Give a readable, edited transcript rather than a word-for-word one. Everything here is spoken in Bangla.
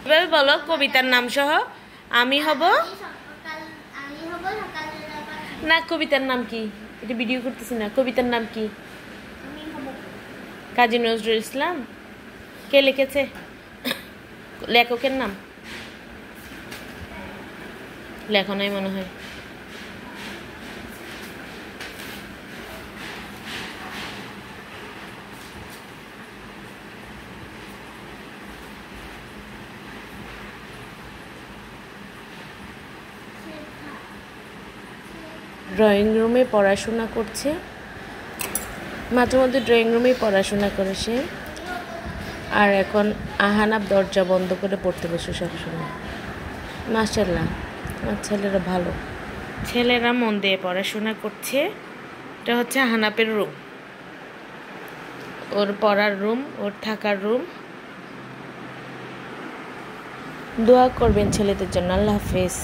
এভাবে বলো কবিতার নাম সহ। আমি হব না, কবিতার নাম কি? এটা ভিডিও করতেছি না। কবিতার নাম কি? কাজী নজরুল ইসলাম। কে লিখেছে? লেখকের নাম লেখো নাই মনে হয়। ড্রয়িং রুমে পড়াশোনা করছে, মাঝে মধ্যে ড্রয়িং রুমেই পড়াশোনা করে সে। আর এখন আহানাব দরজা বন্ধ করে পড়তে বসে সবসময়। মাশাআল্লাহ, আমার ছেলেরা ভালো, ছেলেরা মন দিয়ে পড়াশোনা করছে। এটা হচ্ছে আহানাপের রুম, ওর পড়ার রুম, ওর থাকার রুম। দোয়া করবেন ছেলেদের জন্য। আল্লাহ হাফেজ।